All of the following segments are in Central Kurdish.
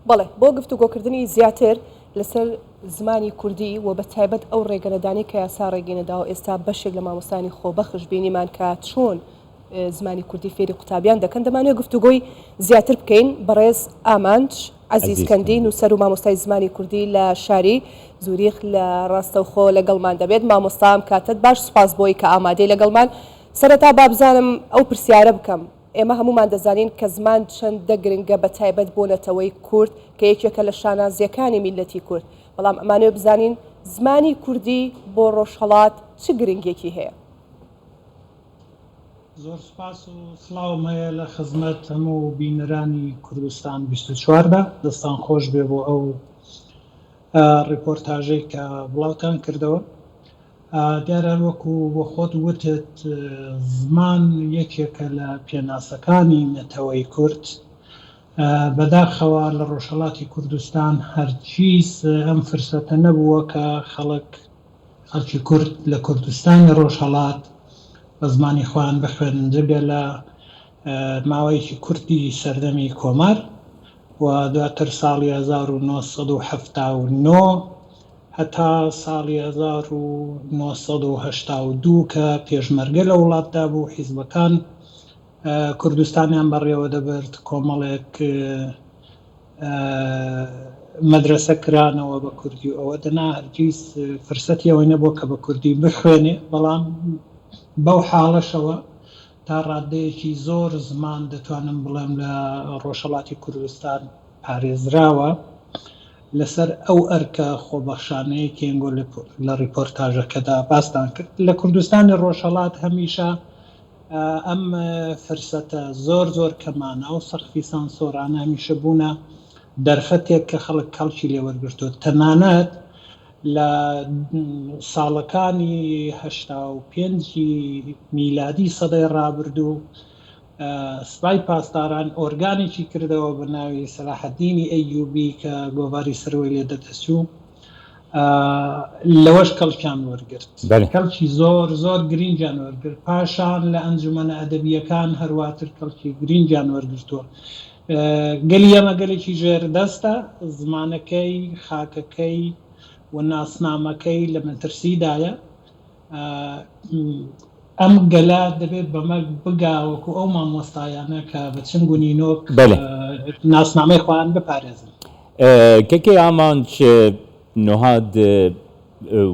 بەڵێ بۆ گفتوگۆکردنی زیاتر لەسەر زمانی کوردی و بە تایبەت ئەو ڕێگەنەدانی کە یاسا ڕێگەینەدا و ئێستا بەشێک لە مامۆستانی خۆبەخش بینیمان کە چۆن زمانی کوردی فێری قوتابیان دەکەن دەمانوێت گفتوگۆی زیاتر بکەین بەڕێز ئامانج عەزیزکەندی نووسەر و مامۆستای زمانی کوردی لە شاری زوریخ لە ڕاستەوخۆ لەگەڵمان دەبێت. مامۆستام کاتت باش، سپاس بۆی کە ئامادەی لەگەڵمان. سەرەتا با بزانم ئەو پرسیارە بکەم، ئێمە هەمومان دەزانین کە زمان چەندە گرنگە بە تایبەت بۆ نەتەوەی کورد کە یەکێکە لە شانازیەکانی میلەتی کورد، بەڵام ئەمانوێ بزانین زمانی کوردی بۆ ڕۆژهەڵات چ گرنگێکی هەیە؟ زۆر سپاس و سڵاومەیە لە خزمەت هەموو بینەرانی کوردستان 24دا. دەستان خۆش بێ بۆ ئەو ڕیپۆرتاژەی کە بڵاوتان کردەوە. دیارە وەکو بۆ خۆت وتت زمان یەکێکە لە پێناسەکانی نەتەوەی کورد. بەداخەوە لە ڕۆژهەڵاتی کوردستان هەرگیز ئەم فرسەتە نەبووە کە خەڵکی کورد لە کوردستانی ڕۆژهەڵات بە زمانی خۆیان بخوێنن، جگە لە ماوەیەکی کوردی سەردەمی کۆمار و دواتر ساڵی 1979 هەتا ساڵی 1982 کە پێشمەرگە لە وڵاتدا بوو، حیزبەکان کوردستانیان بەڕێوە دەبرد، کۆمەڵێک مەدرسە کرانەوە بە کوردی و ئەوە دەنا هەرگیز فرسەتی ئەوەی نەبووە کە بە کوردی بخوێنێ. بەڵام بەو حاڵەشەوە تا ڕادەیەکی زۆر زمان دەتوانم بڵێم لە ڕۆژهەڵاتی کوردستان پارێزراوە لەسەر ئەو ئەرکە خۆبەخشانەیە کێنگۆ لە ریپۆرتاژەکەدا باستان کرد. لە کوردستانی ڕۆژهەڵات هەمیشە ئەم فرسەتە زۆر کەمانە و سەرخی سانسۆرانە هەمیشە بوونە دەرفەتێک کە خەڵک کەڵکی لێوەرگرتووە. تەنانەت لە ساڵەکانی 85 میلادی سەدەی ڕابردوو سوپای پاسداران ئۆرگانێکی کردەوە بە ناوی سەلاحەدینی ئەیوبی کە گۆڤاری سەرەوەی لێ دەتەچوو، لەوەش کەڵکیان وەرگرت، کەڵکی زۆر گرینگیان وەرگرت. پاشان لە ئەنجومەنە ئەدەبیەکان هەرواتر کەڵکی گرینگیان وەرگرتووە. گەلی ئەمە گەلێکی ژێردەستە، زمانەکەی، خاکەکەی و ناسنامەکەی لە مەترسیدایە. ئەم گەلا دەبێت بەمە بگاوەکو ئەو مامۆستایانە کە بە چنگ و نینۆک ناسنامەی خۆیان بپارێزن. کەکەی ئامانج نوهاد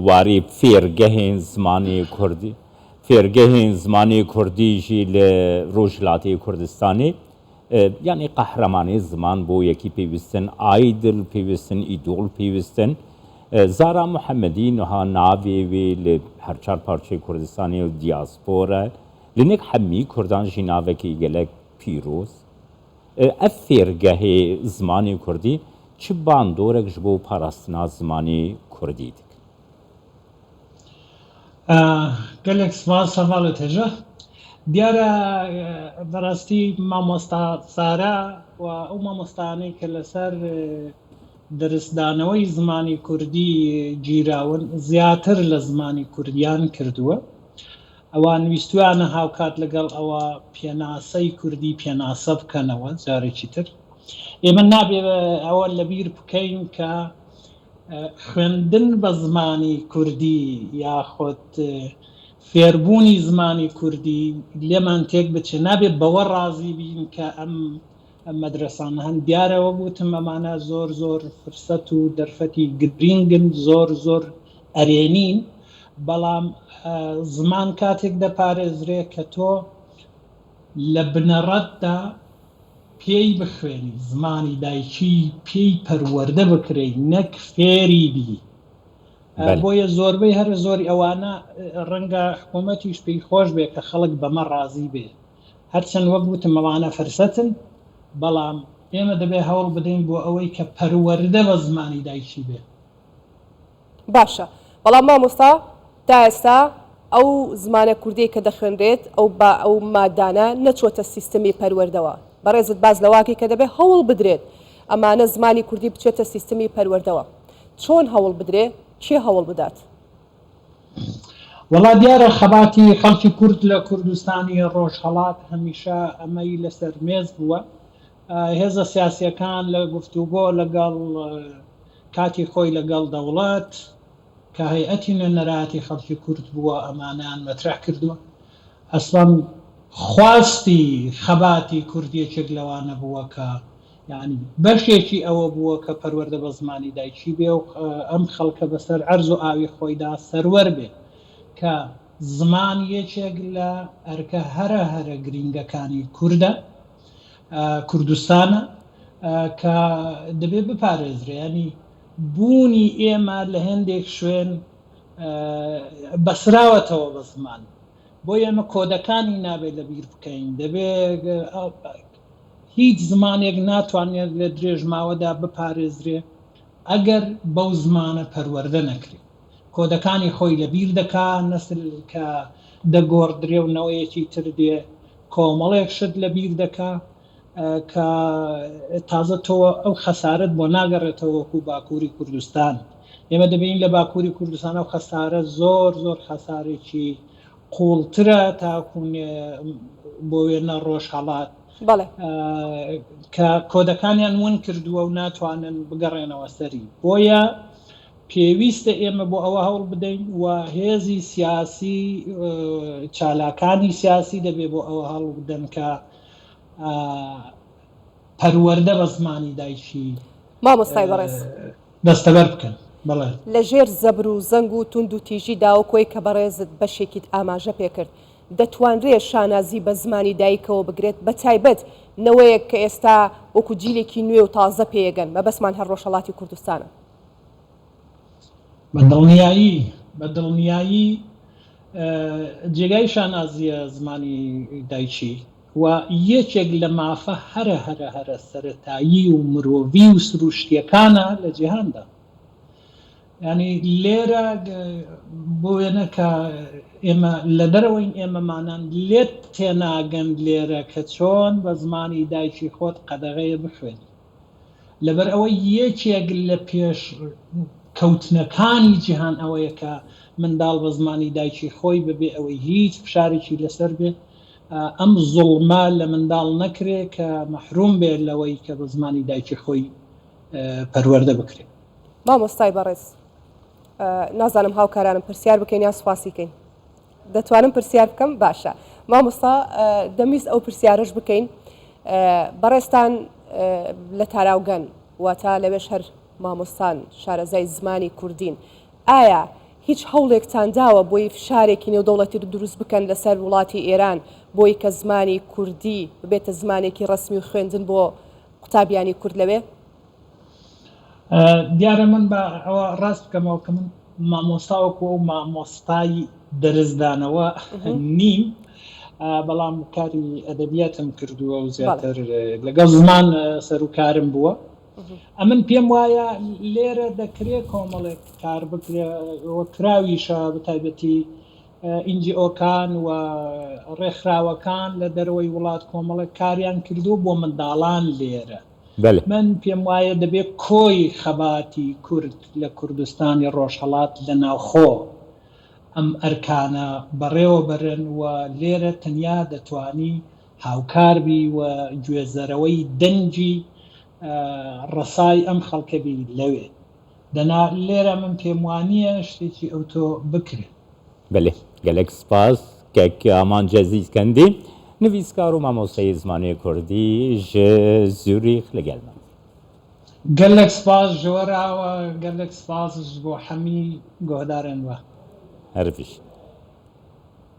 واری فێرگەهێن زمانی کوردی، فێرگەهێن زمانی کوردیژی لە ڕۆژهەڵاتی کوردستانی، یعنی قەهرەمانی زمان بۆ یەکی پێویستن، ئایدل پێویستن، ئیدۆڵ پێویستن. زارا محەممەدی نوها ناوێوێ لە هەرچار پارچەی کوردستانی و دیاسپۆرە لەنێک هەممی کوردان ژی ناوێکی گەلک پیرۆز. ئەف فێرگەهێ زمانی کوردی چ باندۆرێک ji بۆ پاراستنا زمانی کوردی دک؟ گەلێک سپاس هەواڵت هێژە. دیارە بەڕاستی مامۆستا سارا و ئەو مامۆستانەی کە لەسەر دەرسدانەوەی زمانی کوردی گیراون زیاتر لە زمانی کوردیان کردووە. ئەوان ویستویانە هاوکات لەگەڵ ئەوە پێناسەی کوردی پێناسە بکەنەوە جارێکی تر. ئێمە نابێ ئەوە لەبیر بکەین کە خوێندن بە زمانی کوردی یاخۆت فێربوونی زمانی کوردی لێمان تێک بچێ، نابێت بەوە ڕازی بین کە ئەم مەدرسانە هەن. دیارەوە بوتم ئەمانە زۆر فرسەت و دەرفەتی گرینگن، زۆر ئەرێنین، بەڵام زمان کاتێک دەپارێزرێ کە تۆ لە بنەڕەتدا پێی بخوێنی، زمانی دایکی پێی پەروەردە بکرێی، نەک فێری بی. بۆیە زۆربەی هەر زۆری ئەوانە ڕەنگە حکوومەتیش پێی خۆش بێ کە خەڵک بەمە ڕازی بێ، هەرچەند وەک وتم ئەوانە فرسەتن، بەڵام ئێمە دەبێ هەوڵ بدەین بۆ ئەوەی کە پەروەردە بە زمانی دایکی بێ. باشە، بەڵام مامۆستا تا ئێستا ئەو زمانە کوردی کە دەخوێنرێت ئەو مادانە نەچۆتە سیستەمی پەروەردەوە. بەڕێزت باز لەواکی کە دەبێت هەوڵ بدرێت ئەمانە زمانی کوردی بچێتە سیستەمی پەروەردەوە. چۆن هەوڵ بدرێت؟ چێ هەوڵ بدات؟ وەڵا دیارە خەباتی خەڵکی کورد لە کوردستانی ڕۆژهەڵات هەمیشە ئەمەی لەسەر مێز بووە هێزە سیاسیەکان لە گفتوگۆ لەگەڵ کاتی خۆی لەگەڵ دەوڵەت کە هەیئەتی نوێنەراتی خەڵکی کورد بووە ئەمانیان مەترح کردووە ئەسڵەن خواستی خەباتی کوردیەکێک لەوانە بووە کە یعنی بەشێکی ئەوە بووە کە پەروەردە بە زمانی دایکی بێ و ئەم خەڵکە بەسەر عەرز و ئاوی خۆیدا سەروەر بێ کە زمان یەکێک لە ئەرکە هەرە گرینگەکانی کوردە کوردستانە کە دەبێت بپارێزرێ ینی بوونی ئێمە لە هەندێک شوێن بەسراوەتەوە بە زمان بۆ ئێمە کۆدەکانی نابێت لە بیر بکەین دەبێت هیچ زمانێک ناتوانێت لە درێژ ماوەدا بپارێزرێ ئەگەر بەو زمانە پەروەردە نەکرێت کۆدەکانی خۆی لە بیر دەکا نەسل کە دەگۆڕدرێ و نەوەیەکی تر دێ کۆمەڵێک شت لە بیر دەکا کە تازە تۆ ئەو خەسارت بۆ ناگەڕێتەوە وەکو باکووری کوردستان ئێمە دەبین لە باکووری کوردستان ئەو خەسارە زۆر خەسارێکی قوڵترە تاکوونێ بۆ وێنە ڕۆژهەڵات کە کۆدەکانیان ون کردووە و ناتوانن بگەڕێنەوە سەری بۆیە پێویستە ئێمە بۆ ئەوە هەوڵ بدەین و هێزی سیاسی چالاکانی سیاسی دەبێت بۆ ئەوە هەڵ بدەن کە پەروەردە بە زمانی دایکی مامۆستای بەڕێز دەستەبەر بکەن بەڵێ لە ژێر زەبر و زەنگ و تونند و تیژی داوە کۆی کە بەڕێزت بەشێکیت ئاماژە پێکرد دەتوانرێت شانازی بە زمانی دایکەوە بگرێت بە تایبەت نەوەیەک کە ئێستا وەکو جیلێکی نوێ و تازە پێگەن مەبەسمان هەر ڕۆژهەڵاتی کوردستانە بە دڵنیایی جێگای شانازیە زمانی دایکی و یەکێک لە مافە هەرە سەرەتایی و مرۆڤی و سروشتیەکانە لە جیهاندا ینی لێرە بۆ وێنە کە ئێمە لە دەرەوەی ئێمەمانان لێت تێناگەن لێرە کە چۆن بە زمانی دایکی خۆت قەدەغەیە بخوێن لەبەر ئەوەی یەکێک لە پێش کەوتنەکانی جیهان ئەوەیە کە منداڵ بە زمانی دایکی خۆی ببێ ئەوەی هیچ فشارێکی لەسەر بێ ئەم زوڵمە لە منداڵ نەکرێ کە مەحروم بێ لەوەی کە بە زمانی دایکی خۆی پەروەردە بکرێت مامۆستای بەڕێز نازانم هاوکارانم پرسیار بکەین یان سوپاسیکەین دەتوانم پرسیار بکەم باشە مامۆستا دەمویست ئەو پرسیارش بکەین بەڕێستان لە تاراوگەن واتە لەوێش هەر مامۆستان شارەزای زمانی کوردین ئایا هیچ هەوڵێکتان داوە بۆی فشارێکی نێودەوڵەتی دروست بکەن لەسەر وڵاتی ئێران بۆی کە زمانی کوردی ببێتە زمانێکی ڕسمی و خوێندن بۆ قوتابیانی کورد لەوێ دیارە من بە ئەوە ڕاست بکەمەوە کە من مامۆستاوەکو و مامۆستای دەرزدانەوە نیم بەڵام کاری ئەدەبیاتم کردووە و زیاتر لەگەڵ زمان سەرکارم بووە ئەمن پێم وایە لێرە دەکرێت کۆمەڵێک کار بکرێەوە کراویشە بەتایبەتی ئینجیۆکان و ڕێکخراوەکان لە دەرەوەی وڵات کۆمەڵێک کاریان کردو بۆ منداڵان لێرە من پێم وایە دەبێت کۆی خەباتی کورد لە کوردستانی ڕۆژهەڵات لە ناوخۆ ئەم ئەرکانە بەڕێوە بەرن و لێرە تەنیا دەتوانی هاوکاربی و گوێزەرەوەی دەنجی ڕسای ئەم خەڵکەبی لەوێ دەنا لێرە من پێم وانییە شتێکی ئەوتۆ بکرێت بەێ گەلێک سپاس کێکی ئامان جەزیزکەندی نویسکار و مامۆستای زمانی کوردی ژە زوریخ لەگەڵمان گەلێک سپاس ژۆراوە گەلێک سپاس بۆ هەمی گۆدارن وە هەرفش